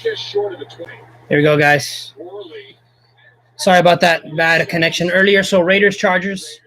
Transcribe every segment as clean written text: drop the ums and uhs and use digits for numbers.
Just short of the 20. Here we go, guys. Sorry about that bad connection earlier. So Raiders, Chargers.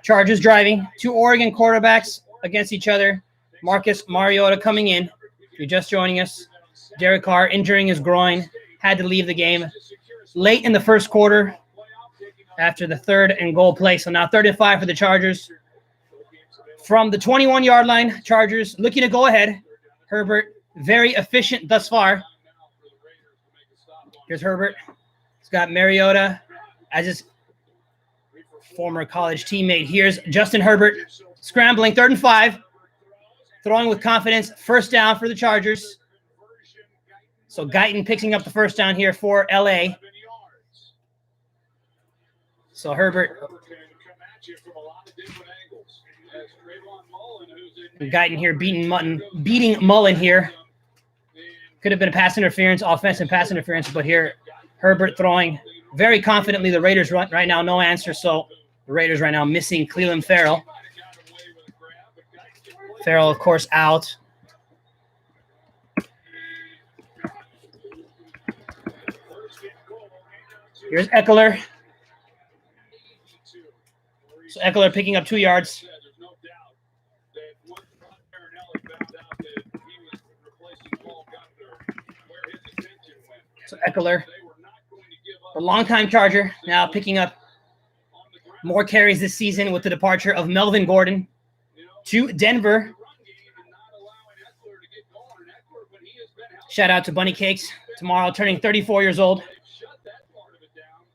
Chargers driving. Two Oregon quarterbacks against each other. Marcus Mariota coming in. If you're just joining us, Derek Carr injuring his groin. Had to leave the game late in the first quarter after the 3rd and goal play. So now 3rd and 5 for the Chargers. From the 21-yard line, Chargers looking to go ahead. Herbert, very efficient thus far. Here's Herbert. He's got Mariota as his former college teammate. Here's Justin Herbert scrambling, 3rd and 5. Throwing with confidence. First down for the Chargers. So Guyton picking up the first down here for LA. So Herbert. Guyton here beating Mullen here. Could have been a pass interference, offensive pass interference, but here Herbert throwing very confidently. The Raiders right now, no answer. So the Raiders right now missing Clelin Ferrell. Ferrell, of course, out. Here's Eckler. So Eckler picking up 2 yards. So Eckler, the longtime Charger, now picking up more carries this season with the departure of Melvin Gordon to Denver. Shout out to Bunny Cakes. Tomorrow turning 34 years old.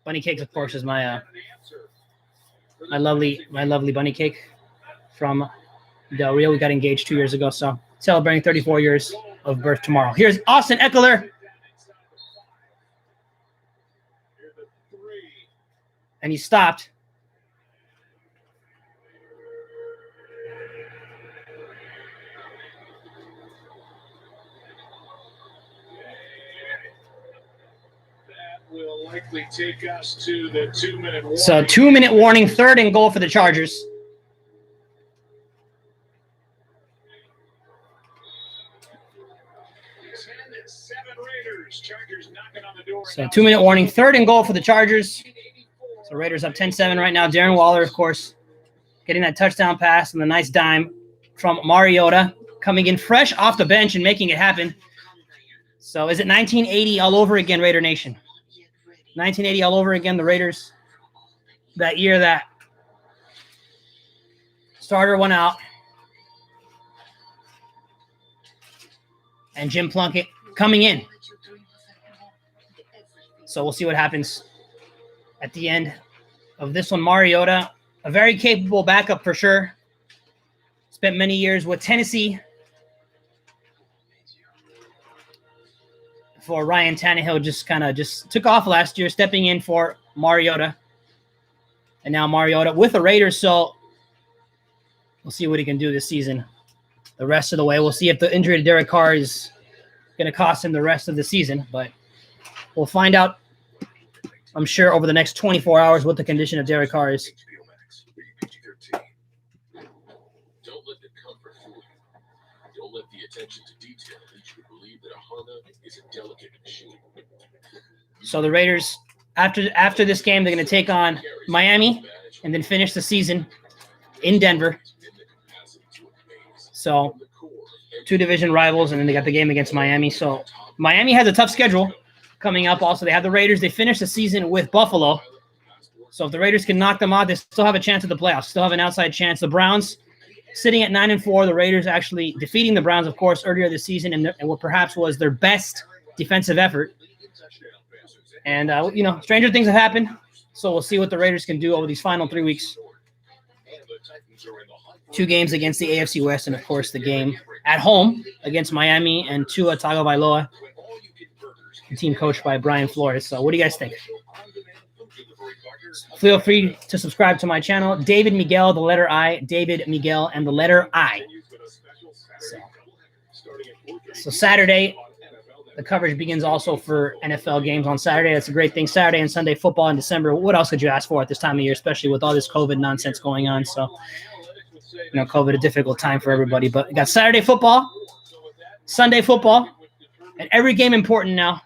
Bunny Cakes, of course, is my lovely Bunny Cake from Del Rio. We got engaged 2 years ago, so celebrating 34 years of birth tomorrow. Here's Austin Eckler. And he stopped. Will likely take us to the 2-minute warning. So 2-minute warning, 3rd and goal for the Chargers. So 2-minute warning, 3rd and goal for the Chargers. So Raiders up 10-7 right now. Darren Waller, of course, getting that touchdown pass and the nice dime from Mariota, coming in fresh off the bench and making it happen. So is it 1980 all over again, Raider Nation? 1980 all over again, the Raiders. That year that starter went out. And Jim Plunkett coming in. So we'll see what happens at the end of this one. Mariota, a very capable backup for sure. Spent many years with Tennessee. For Ryan Tannehill, just took off last year, stepping in for Mariota. And now Mariota with the Raiders, so we'll see what he can do this season. The rest of the way, we'll see if the injury to Derek Carr is going to cost him the rest of the season. But we'll find out, I'm sure, over the next 24 hours what the condition of Derek Carr is. Don't let the comfort fool you. Don't let the attention to detail lead you to believe that a Honda is a delicate machine. So the Raiders, after this game, they're going to take on Miami and then finish the season in Denver. So 2 division rivals, and then they got the game against Miami. So Miami has a tough schedule coming up. Also, they have the Raiders. They finish the season with Buffalo. So if the Raiders can knock them out, they still have a chance at the playoffs, still have an outside chance. The Browns sitting at 9-4. The Raiders actually defeating the Browns, of course, earlier this season, and what perhaps was their best defensive effort. And, stranger things have happened. So we'll see what the Raiders can do over these final 3 weeks. 2 games against the AFC West, and, of course, the game at home against Miami and Tua Tagovailoa, the team coached by Brian Flores. So what do you guys think? Feel free to subscribe to my channel. David Miguel, the letter I. David Miguel and the letter I. So Saturday, the coverage begins also for NFL games on Saturday. That's a great thing. Saturday and Sunday football in December. What else could you ask for at this time of year, especially with all this COVID nonsense going on? So, COVID, a difficult time for everybody. But we got Saturday football, Sunday football, And every game important now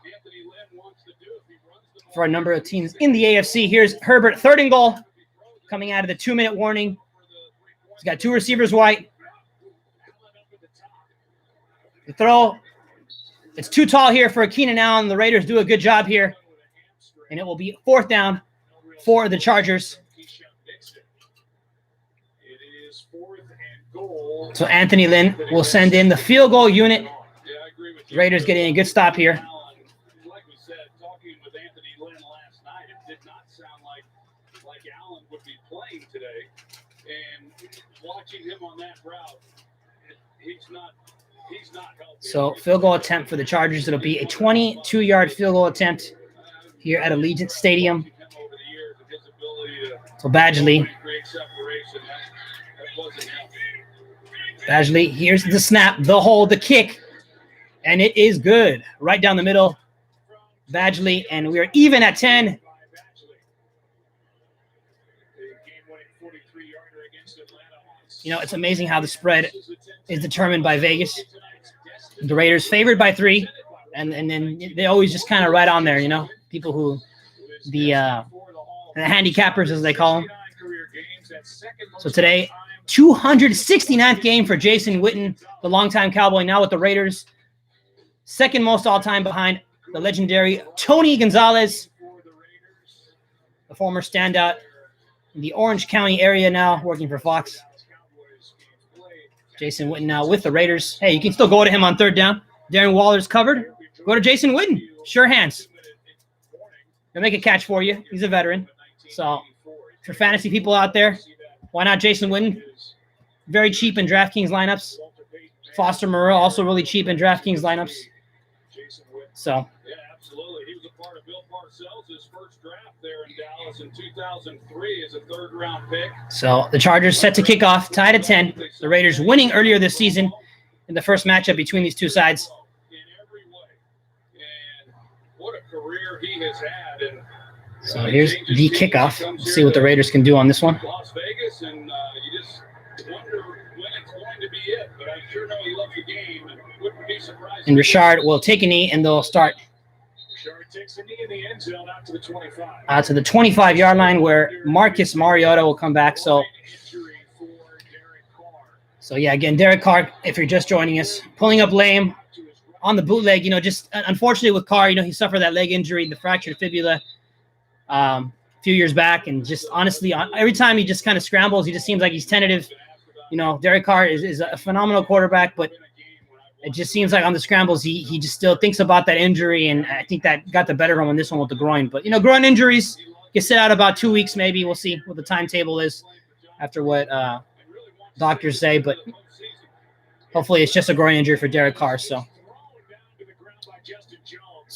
for a number of teams in the AFC. Here's Herbert, 3rd and goal, coming out of the 2-minute warning. He's got 2 receivers wide. The throw, it's too tall here for Keenan Allen. The Raiders do a good job here. And it will be 4th down for the Chargers. So Anthony Lynn will send in the field goal unit. Raiders getting a good stop here. Like we said, talking with Anthony Lynn last night, it did not sound like Allen would be playing today. And watching him on that route, he's not helping. So field goal attempt for the Chargers. It'll be a 22-yard field goal attempt here at Allegiant Stadium. So Badgley. Badgley, here's the snap, the hold, the kick. And it is good. Right down the middle. Badgley, and we are even at 10. You know, it's amazing how the spread is determined by Vegas. The Raiders favored by 3, and then they always just kind of right on there, you know. People who, the handicappers, as they call them. So today, 269th game for Jason Witten, the longtime Cowboy, now with the Raiders. 2nd most all-time behind the legendary Tony Gonzalez, the former standout in the Orange County area now, working for Fox. Jason Witten now with the Raiders. Hey, you can still go to him on 3rd down. Darren Waller's covered. Go to Jason Witten. Sure hands. He'll make a catch for you. He's a veteran. So for fantasy people out there, why not Jason Witten? Very cheap in DraftKings lineups. Foster Moreau also really cheap in DraftKings lineups. So, yeah, absolutely. He was a part of Bill Parcells' first draft there in Dallas in 2003 as a 3rd-round pick. So the Chargers set to kick off, tied at 10. The Raiders winning earlier this season in the first matchup between these two sides. In every way. And what a career he has had. And so here's the kickoff. Let's see what the Raiders can do on this one. Las Vegas, and you just wonder when it's going to be it. But I sure know he loves the game and wouldn't be surprised. And Richard will take a knee, and they'll start Richard takes a knee in the end zone out to the 25. Out to the 25-yard line, where Marcus Mariota will come back. So yeah, again, Derek Carr, if you're just joining us, pulling up lame on the bootleg. You know, just unfortunately with Carr, you know, he suffered that leg injury, the fractured fibula, a few years back, and just honestly, every time he just kind of scrambles, he just seems like he's tentative. You know, Derek Carr is a phenomenal quarterback, but it just seems like on the scrambles, he just still thinks about that injury, and I think that got the better of him on this one with the groin. But, you know, groin injuries can sit out about 2 weeks maybe. We'll see what the timetable is after what doctors say, but hopefully it's just a groin injury for Derek Carr. So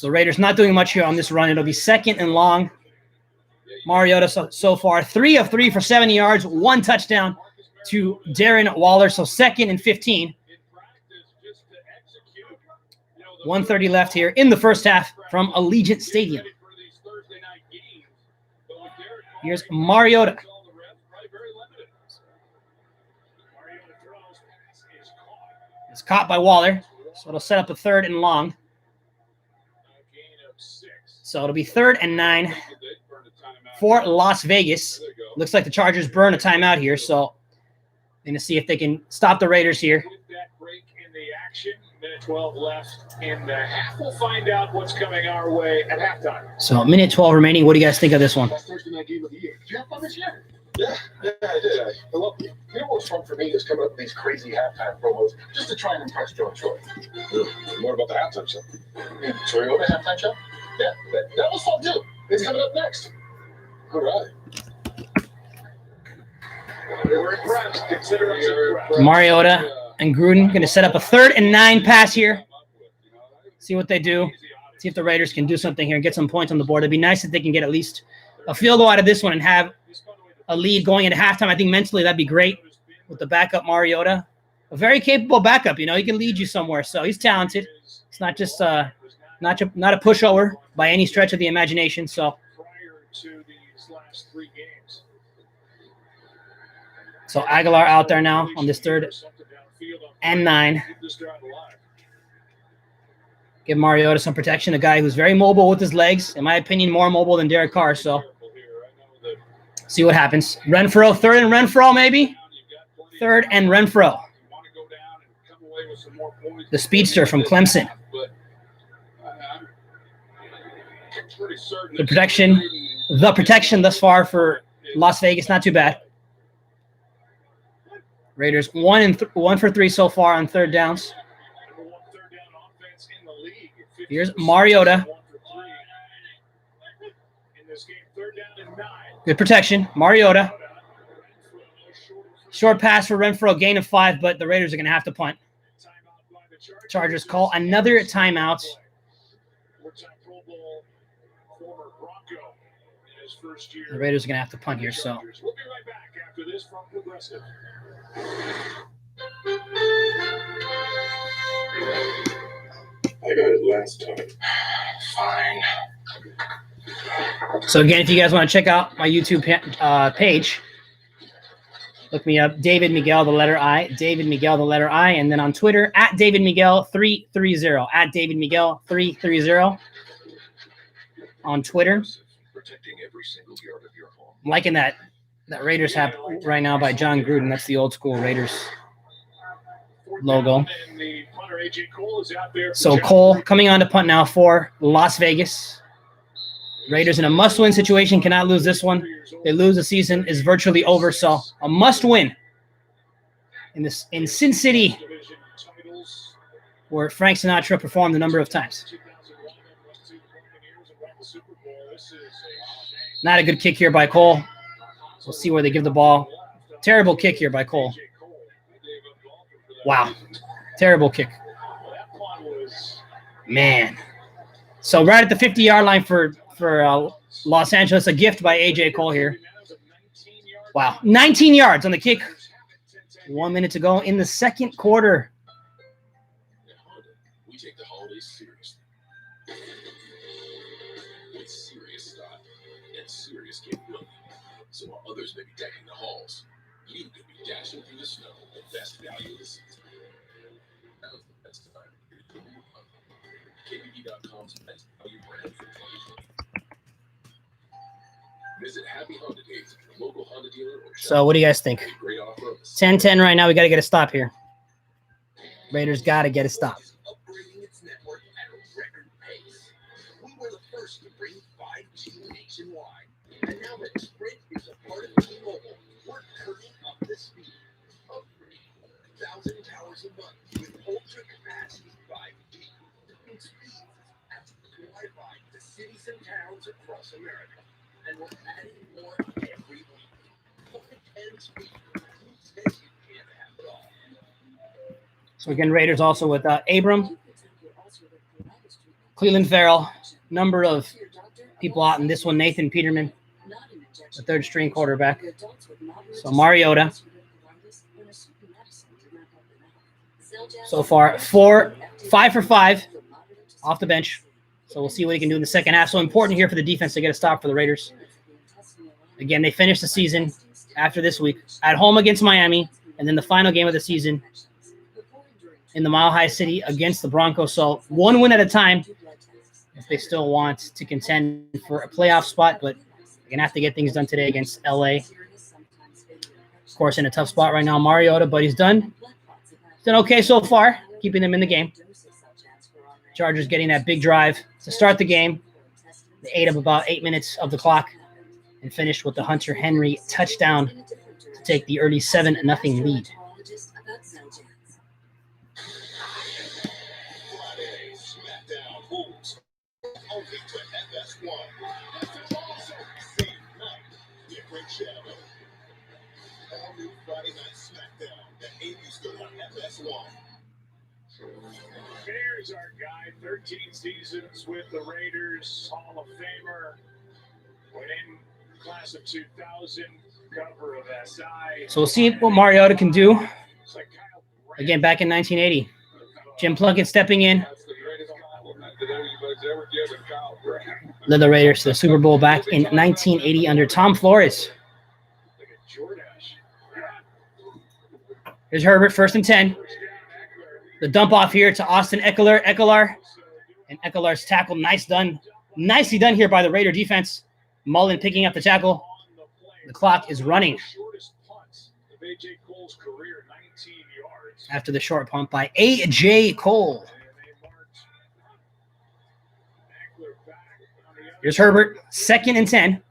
Raiders not doing much here on this run. It'll be 2nd and long. Mariota so far 3 of 3 for 70 yards, 1 touchdown to Darren Waller. So 2nd and 15. 1:30 left here in the first half from Allegiant Stadium. Here's Mariota. It's caught by Waller, so it'll set up a 3rd and long. So it'll be 3rd and 9 for Las Vegas. Looks like the Chargers burn a timeout here, so going to see if they can stop the Raiders here. Minute 12 left in the half. We'll find out what's coming our way at halftime. So, minute 12 remaining. What do you guys think of this one? Last Thursday night game of the year. Did you have fun this year? Yeah, I did. I love it. You know what's fun for me is coming up with these crazy halftime promos just to try and impress Joe and Troy. What about the halftime show? Yeah, so you go to halftime show? Yeah, that was fun too. It's coming up next. All right. We were impressed. Consider us impressed. Mariota and Gruden going to set up a 3rd and 9 pass here. See what they do. See if the Raiders can do something here and get some points on the board. It'd be nice if they can get at least a field goal out of this one and have a lead going into halftime. I think mentally that'd be great with the backup Mariota. A very capable backup. You know, he can lead you somewhere. So he's talented. It's not just not a pushover by any stretch of the imagination. So Prior to these last 3 games. So Aguilar out there now on this 3rd and 9. Give Mariota some protection, a guy who's very mobile with his legs. In my opinion, more mobile than Derek Carr. So see what happens. Renfro, third and Renfro, maybe? Third and Renfro. The speedster from Clemson. The protection thus far for Las Vegas, not too bad. Raiders 1 for 3 so far on third downs. Here's Mariota. Good protection. Mariota. Short pass for Renfro, gain of 5, but the Raiders are going to have to punt. Chargers call another timeout. The Raiders are going to have to punt here, so. We'll be right back after this from Progressive. I got it last time. Fine. So again, if you guys want to check out my YouTube page, look me up, David Miguel, the letter I, David Miguel, the letter I, and then on Twitter, at David Miguel 330, at David Miguel 330 on Twitter. Protecting every single yard of your home. I'm liking that Raiders hat right now by John Gruden. That's the old school Raiders logo. So Cole coming on to punt now for Las Vegas. Raiders in a must-win situation, cannot lose this one. They lose, the season is virtually over. So a must-win in Sin City, where Frank Sinatra performed a number of times. Not a good kick here by Cole. We'll see where they give the ball. Terrible kick here by Cole. Wow. Terrible kick. Man. So right at the 50-yard line for Los Angeles, a gift by A.J. Cole here. Wow. 19 yards on the kick. 1 minute to go in the second quarter. At Honda, we take the holidays seriously. With serious style and serious capability. So while others may be decking the halls, you could be dashing through the snow with best value of the season. Now's the best time to get a new Honda. KBB.com's best value brand for 2020. Visit Happy Honda Days at your local Honda dealer or shop. So what do you guys think? A great offer of 10-10 right now. We got to get a stop here. Raiders got to get a stop. Upgrading its network at a record pace. We were the first to bring 5G nationwide. And now that Sprint is a part of T-Mobile, we're turning up the speed. Upgrade 1,000 towers a month with ultra-capacity 5G. And speeds as Wi-Fi to cities and towns across America. And we're adding more every week. 10 speed. Who says you can't have it all? So again, Raiders also with Abram, Cleveland Farrell, number of people out in this one. Nathan Peterman, the third string quarterback. So Mariota. So far, 5 for 5 off the bench. So we'll see what he can do in the second half. So important here for the defense to get a stop for the Raiders. Again, they finished the season after this week at home against Miami, and then the final game of the season in the Mile High City against the Broncos. So one win at a time if they still want to contend for a playoff spot, but they're going to have to get things done today against LA. Of course, in a tough spot right now, Mariota, but he's done okay so far, keeping them in the game. Chargers getting that big drive to start the game. They ate up about 8 minutes of the clock and finished with the Hunter Henry touchdown to take the early 7-0 lead. Friday, SmackDown moves only to FS1. That's awesome. Same night, different channel. All new Friday Night SmackDown at 8 Eastern on FS1. Here's our guy, 13 seasons with the Raiders, Hall of Famer, winning class of 2000, cover of SI. So we'll see what Mariota can do. It's like Kyle Brandt. Again, back in 1980. Jim Plunkett stepping in. That's the greatest compliment that anybody's ever given Kyle Brandt. Led the Raiders to the Super Bowl back in 1980 under Tom Flores. Look at Jordash. Here's Herbert, 1st and 10. The dump off here to Austin Eckler. Eckler And Ekeler's tackle, nicely done here by the Raider defense. Mullen picking up the tackle. The clock is running after the short punt by A.J. Cole. Here's Herbert, 2nd and 10.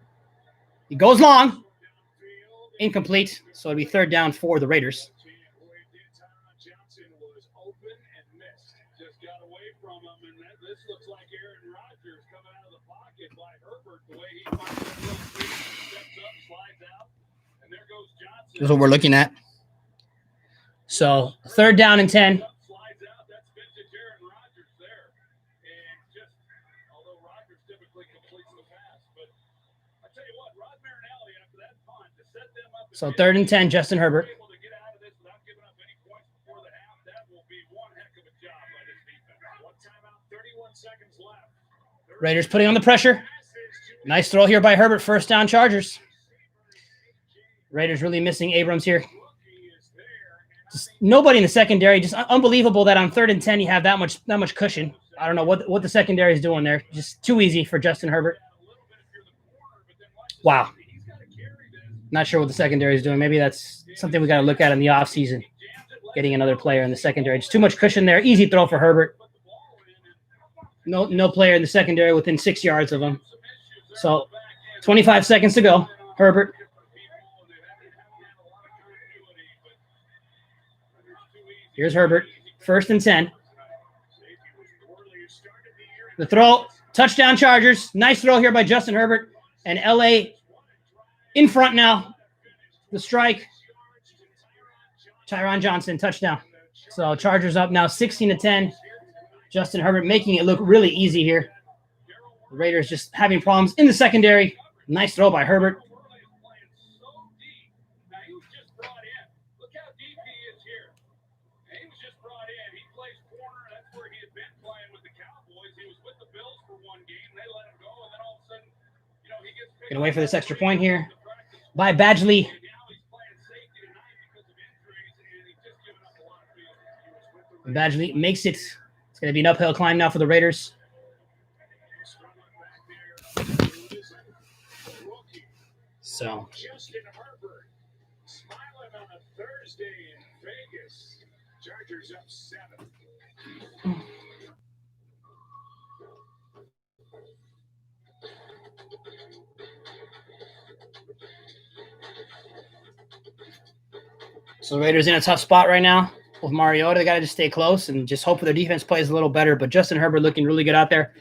He goes long. Incomplete. So it'll be 3rd down for the Raiders. This is what we're looking at. So 3rd down and 10. So 3rd and 10, Justin Herbert. Raiders putting on the pressure. Nice throw here by Herbert. 1st down, Chargers. Raiders really missing Abrams here. Just nobody in the secondary. Just unbelievable that on 3rd and 10 you have that much cushion. I don't know what the secondary is doing there. Just too easy for Justin Herbert. Wow. Not sure what the secondary is doing. Maybe that's something we got to look at in the offseason. Getting another player in the secondary. Just too much cushion there. Easy throw for Herbert. No player in the secondary within 6 yards of him. So 25 seconds to go. Herbert. Here's Herbert. 1st and 10. The throw. Touchdown Chargers. Nice throw here by Justin Herbert. And LA in front now. The strike. Tyron Johnson, touchdown. So Chargers up now 16-10. Justin Herbert making it look really easy here. The Raiders just having problems in the secondary. Nice throw by Herbert. Gonna wait for this extra point here by Badgley. Badgley makes it. It's going to be an uphill climb now for the Raiders. So Justin Herbert smiling on a Thursday in Vegas. Chargers up 7. So the Raiders in a tough spot right now with Mariota. They got to just stay close and just hope their defense plays a little better. But Justin Herbert looking really good out there.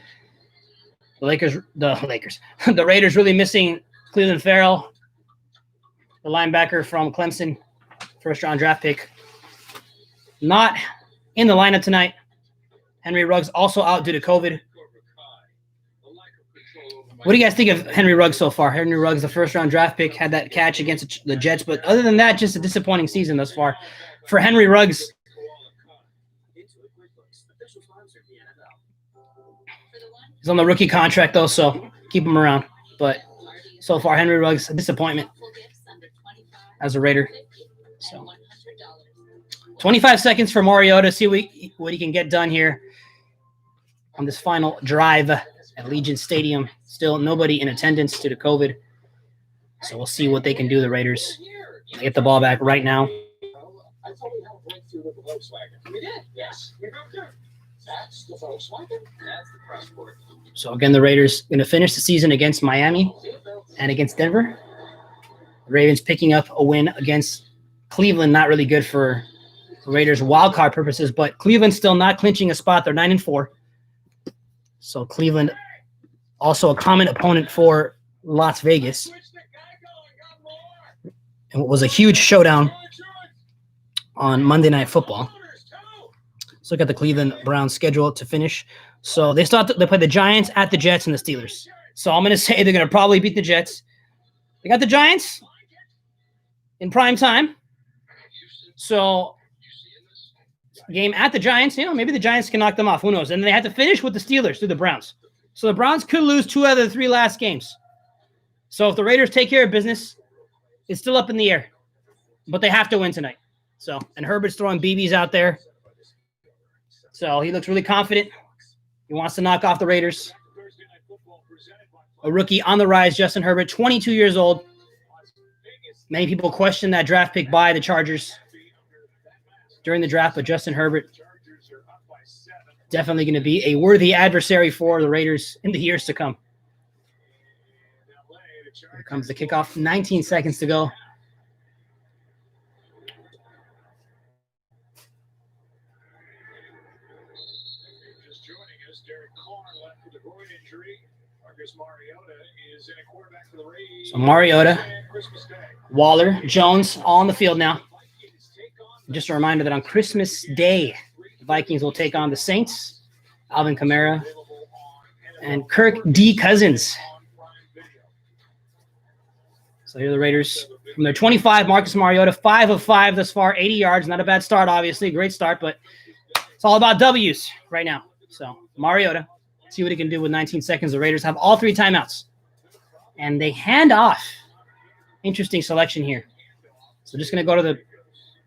The Raiders really missing Cleveland Farrell, the linebacker from Clemson, 1st-round draft pick. Not in the lineup tonight. Henry Ruggs also out due to COVID. What do you guys think of Henry Ruggs so far? Henry Ruggs, the 1st-round draft pick, had that catch against the Jets. But other than that, just a disappointing season thus far. For Henry Ruggs, he's on the rookie contract, though, so keep him around. But so far, Henry Ruggs, a disappointment as a Raider. So 25 seconds for Mariota. See what he can get done here on this final drive at Allegiant Stadium. Still nobody in attendance due to COVID. So we'll see what they can do, the Raiders. They get the ball back right now. I thought we had a breakthrough with the Volkswagen. We did, yes. We moved there. That's the Volkswagen. That's the Passport. So again, the Raiders going to finish the season against Miami and against Denver. The Ravens picking up a win against Cleveland. Not really good for Raiders wildcard purposes, but Cleveland still not clinching a spot. They're 9-4. So Cleveland also a common opponent for Las Vegas. And it was a huge showdown on Monday Night Football. Let's look at the Cleveland Browns schedule to finish. So they play the Giants, at the Jets, and the Steelers. So I'm going to say they're going to probably beat the Jets. They got the Giants in prime time. So game at the Giants, maybe the Giants can knock them off. Who knows? And they have to finish with the Steelers through the Browns. So the Browns could lose 2 out of the 3 last games. So if the Raiders take care of business, it's still up in the air. But they have to win tonight. So, and Herbert's throwing BBs out there. So he looks really confident. He wants to knock off the Raiders. A rookie on the rise, Justin Herbert, 22 years old. Many people question that draft pick by the Chargers during the draft, but Justin Herbert definitely going to be a worthy adversary for the Raiders in the years to come. Here comes the kickoff. 19 seconds to go. Just joining us, Derek Carr left with a groin injury. Marcus Mariota is in a quarterback for the Rays. So Mariota, And Christmas Day. Waller, Jones, all on the field now. Just a reminder that on Christmas Day, the Vikings will take on the Saints, Alvin Kamara, and Kirk D. Cousins. So here are the Raiders. From their 25, Marcus Mariota, 5 of 5 thus far, 80 yards. Not a bad start, obviously. Great start, but it's all about W's right now. So Mariota, see what he can do with 19 seconds. The Raiders have all 3 timeouts. And they hand off. Interesting selection here. So just going to go to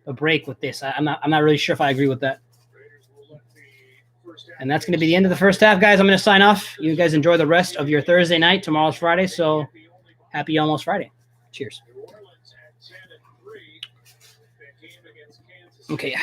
the break with this. I'm not really sure if I agree with that. And that's going to be the end of the first half, guys. I'm going to sign off. You guys enjoy the rest of your Thursday night. Tomorrow's Friday, so happy almost Friday. Cheers. Okay.